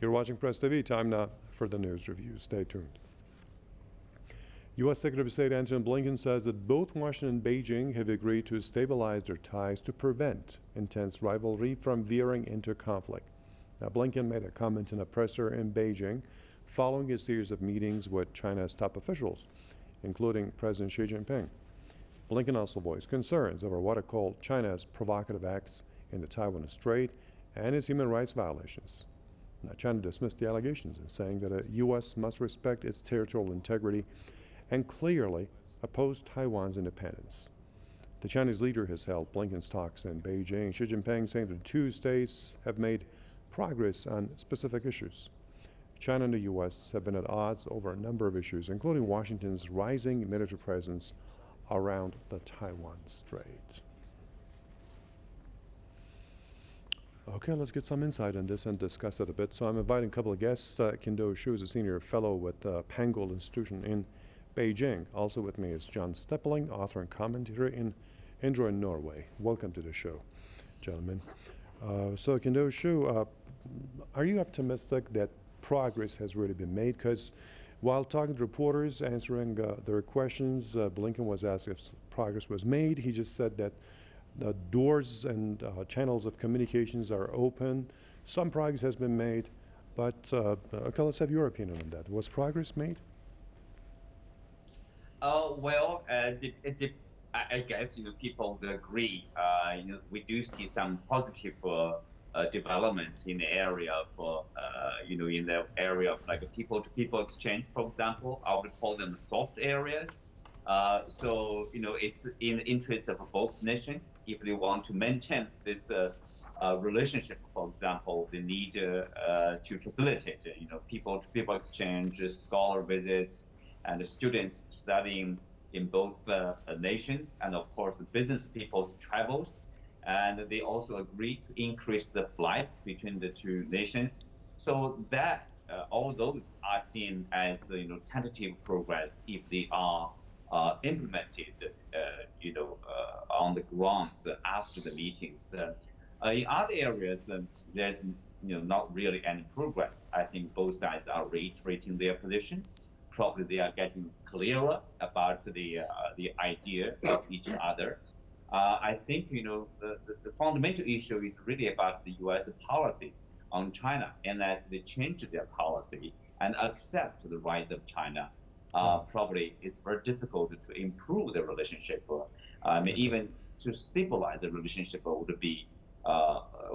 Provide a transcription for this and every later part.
You're watching Press TV. Time now for the news review. Stay tuned. U.S. Secretary of State Antony Blinken says that both Washington and Beijing have agreed to stabilize their ties to prevent intense rivalry from veering into conflict. Now, Blinken made a comment in a presser in Beijing following a series of meetings with China's top officials, including President Xi Jinping. Blinken also voiced concerns over what are called China's provocative acts in the Taiwan Strait and its human rights violations. Now, China dismissed the allegations, saying that the U.S. must respect its territorial integrity and clearly opposed Taiwan's independence. The Chinese leader has held Blinken's talks in Beijing. Xi Jinping saying the two states have made progress on specific issues. China and the U.S. have been at odds over a number of issues, including Washington's rising military presence around the Taiwan Strait. Okay, let's get some insight on this and discuss it a bit. So I'm inviting a couple of guests. Kindo Xu is a senior fellow with the Pangold Institution in Beijing. Also with me is John Steppeling, author and commentator in Indra, Norway. Welcome to the show, gentlemen. So Kindo Xu, are you optimistic that progress has really been made? Because while talking to reporters, answering their questions, Blinken was asked if progress was made. He just said that the doors and channels of communications are open. Some progress has been made, but okay, let's have your opinion on that. Was progress made? I guess people will agree. We do see some positive development in the area of in the area of like people-to-people exchange, for example. I would call them soft areas. So it's in the interest of both nations. If they want to maintain this relationship, for example, they need to facilitate people-to-people exchange, scholar visits, and students studying in both nations, and of course business people's travels. And they also agreed to increase the flights between the two nations. So that all those are seen as tentative progress if they are implemented on the grounds after the meetings. In other areas, there's not really any progress. I think both sides are reiterating their positions. Probably they are getting clearer about the idea of each other. I think the fundamental issue is really about the U.S. policy on China, and as they change their policy and accept the rise of China, probably it's very difficult to improve the relationship. Even to stabilize the relationship would be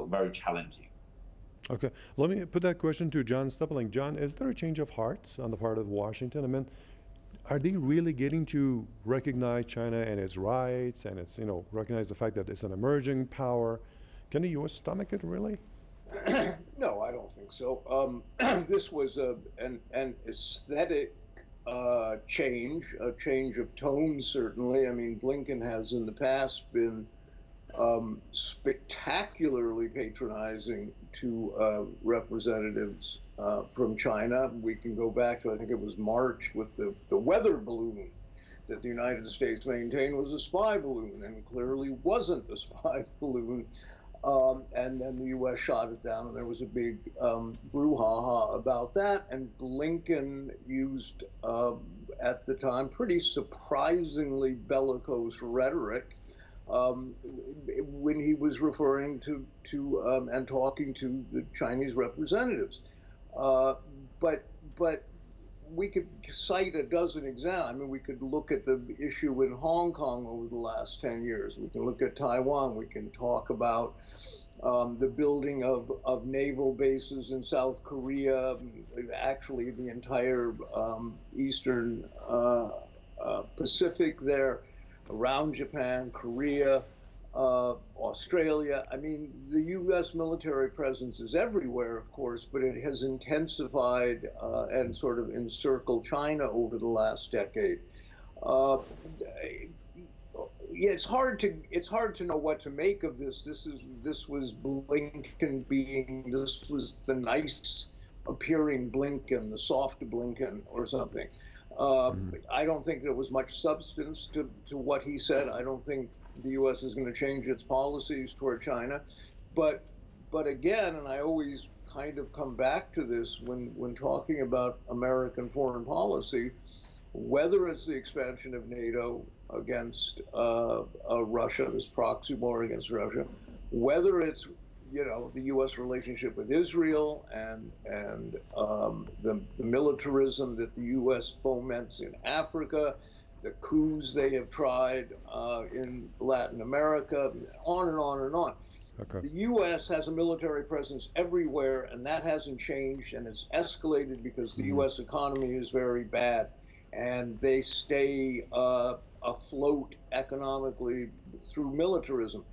very challenging. Okay, let me put that question to John Steppeling. John, is there a change of heart on the part of Washington? I mean, are they really getting to recognize China and its rights and its, recognize the fact that it's an emerging power? Can the U.S. stomach it, really? No, I don't think so. This was an aesthetic change, a change of tone, certainly. I mean, Blinken has in the past been spectacularly patronizing to representatives from China. We can go back to, I think it was March, with the weather balloon that the United States maintained was a spy balloon, and clearly wasn't a spy balloon. And then the U.S. shot it down, and there was a big brouhaha about that. And Blinken used, at the time, pretty surprisingly bellicose rhetoric when he was referring to and talking to the Chinese representatives. But we could cite a dozen examples. I mean, we could look at the issue in Hong Kong over the last 10 years. We can look at Taiwan. We can talk about the building of naval bases in South Korea, actually the entire Eastern Pacific there, around Japan, Korea, Australia. I mean, the U.S. military presence is everywhere, of course, but it has intensified and sort of encircled China over the last decade. It's hard to know what to make of this. This was Blinken being, this was the nice appearing Blinken, the soft Blinken or something. I don't think there was much substance to what he said. I don't think the U.S. is going to change its policies toward China. But again, and I always kind of come back to this when talking about American foreign policy, whether it's the expansion of NATO against Russia, this proxy war against Russia, whether it's the U.S. relationship with Israel and the militarism that the U.S. foments in Africa, the coups they have tried in Latin America, on and on and on. Okay. The U.S. has a military presence everywhere, and that hasn't changed, and it's escalated because the U.S. economy is very bad, and they stay afloat economically through militarism.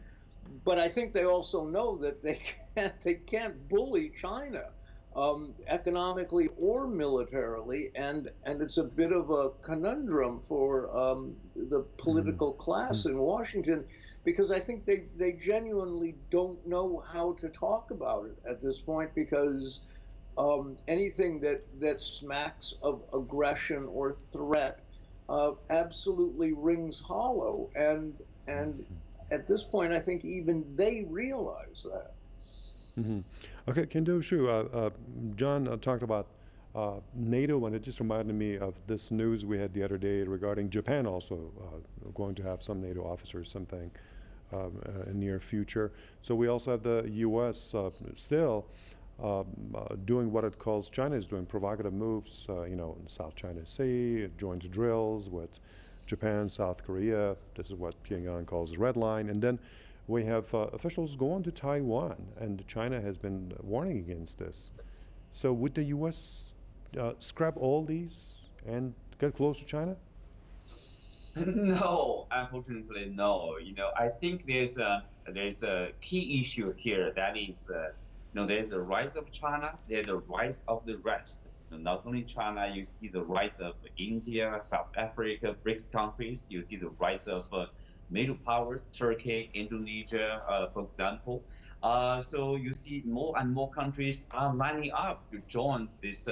But I think they also know that they can't bully China economically or militarily, and it's a bit of a conundrum for the political class in Washington, because I think they genuinely don't know how to talk about it at this point, because anything that smacks of aggression or threat absolutely rings hollow, and at this point, I think even they realize that. Okay, Kendo Shu, John talked about NATO, and it just reminded me of this news we had the other day regarding Japan also going to have some NATO officers, something in near future. So we also have the U.S. Still doing what it calls China is doing, provocative moves, in South China Sea. It joins drills with Japan, South Korea. This is what Pyongyang calls the red line. And then we have officials going to Taiwan, and China has been warning against this. So would the U.S. Scrap all these and get close to China? No, unfortunately, no. I think there's a key issue here. That is, there's a rise of China. There's a rise of the rest. Not only China, you see the rise of India, South Africa, BRICS countries. You see the rise of middle powers, Turkey, Indonesia, for example. So you see more and more countries are lining up to join this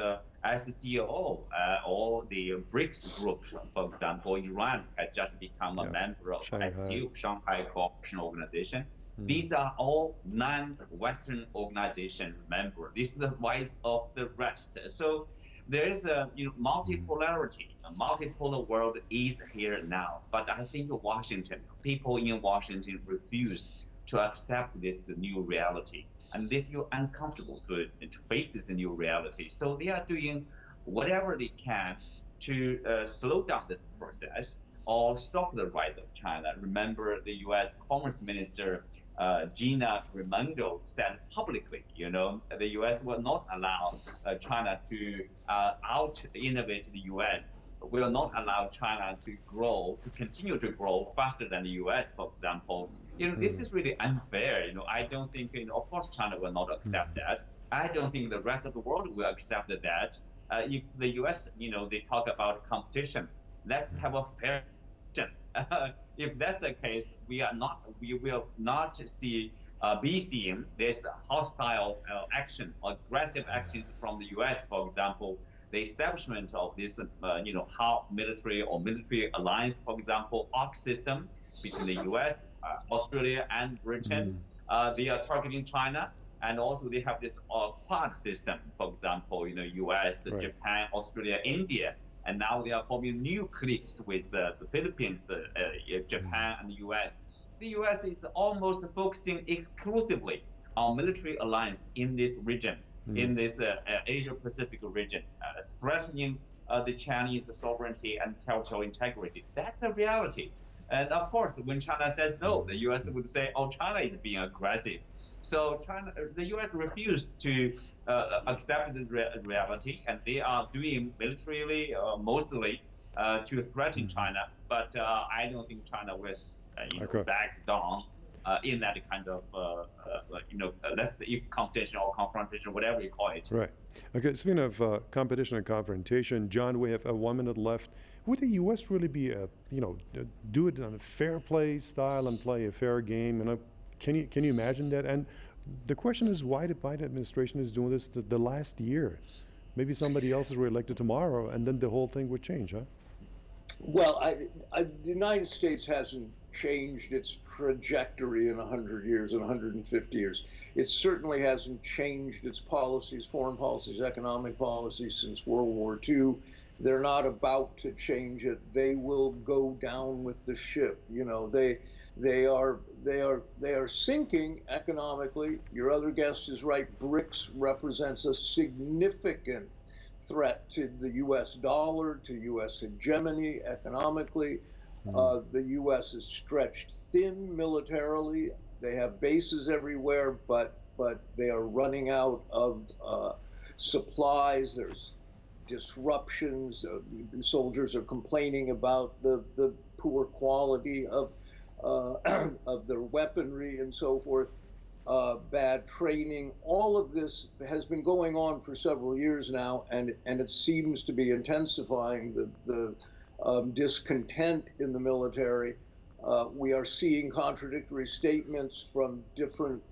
SCO or the BRICS group. For example, Iran has just become a member of SCO, Shanghai Cooperation Organization. These are all non-Western organization members. This is the rise of the rest. So there is a multipolarity. A multipolar world is here now. But I think people in Washington refuse to accept this new reality, and they feel uncomfortable to face this new reality. So they are doing whatever they can to slow down this process or stop the rise of China. Remember, the U.S. Commerce Minister Gina Raimondo said publicly, the U.S. will not allow China to out-innovate the U.S. Will not allow China to continue to grow faster than the U.S., for example. This is really unfair. I don't think, of course, China will not accept that. I don't think the rest of the world will accept that. If the U.S., they talk about competition, let's have a fair competition. If that's the case, we will not be seeing this hostile action, aggressive actions from the U.S. For example, the establishment of this, half military or military alliance, for example, ARC system between the U.S., Australia, and Britain. They are targeting China, and also they have this Quad system, for example, U.S., Japan, Australia, India. And now they are forming new cliques with the Philippines, Japan, and the U.S. The U.S. is almost focusing exclusively on military alliance in this region, in this Asia-Pacific region, threatening the Chinese sovereignty and territorial integrity. That's a reality. And of course, when China says no, the U.S. would say, oh, China is being aggressive. So the U.S. refused to accept this reality, and they are doing militarily, mostly, to threaten China. But I don't think China will, back down in that kind of, let's say, if competition or confrontation, whatever you call it. Right. Okay. Speaking of competition and confrontation, John, we have 1 minute left. Would the U.S. really be, do it on a fair play style and play a fair game? Can you imagine that? And the question is, why the Biden administration is doing this the last year? Maybe somebody else is reelected tomorrow, and then the whole thing would change, huh? Well, the United States hasn't changed its trajectory in 100 years, in 150 years. It certainly hasn't changed its policies, foreign policies, economic policies since World War II. They're not about to change it. They will go down with the ship. You know, they are sinking economically. Your other guest is right. BRICS represents a significant threat to the US dollar, to US hegemony economically. The US is stretched thin militarily. They have bases everywhere, but they are running out of supplies. There's disruptions. Soldiers are complaining about the poor quality of their weaponry and so forth. Bad training. All of this has been going on for several years now, and it seems to be intensifying the discontent in the military. We are seeing contradictory statements from different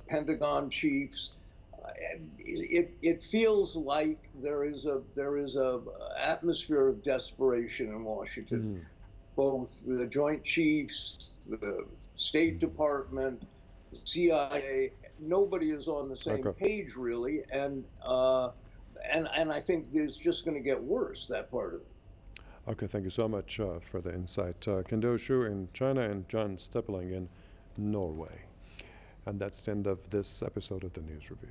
Pentagon chiefs. It feels like there is a atmosphere of desperation in Washington. Both the Joint Chiefs, the State Department, the CIA, nobody is on the same page really, and I think it's just going to get worse, that part of it. Okay, thank you so much for the insight. Kendo Shu in China and John Steppeling in Norway. And that's the end of this episode of the News Review.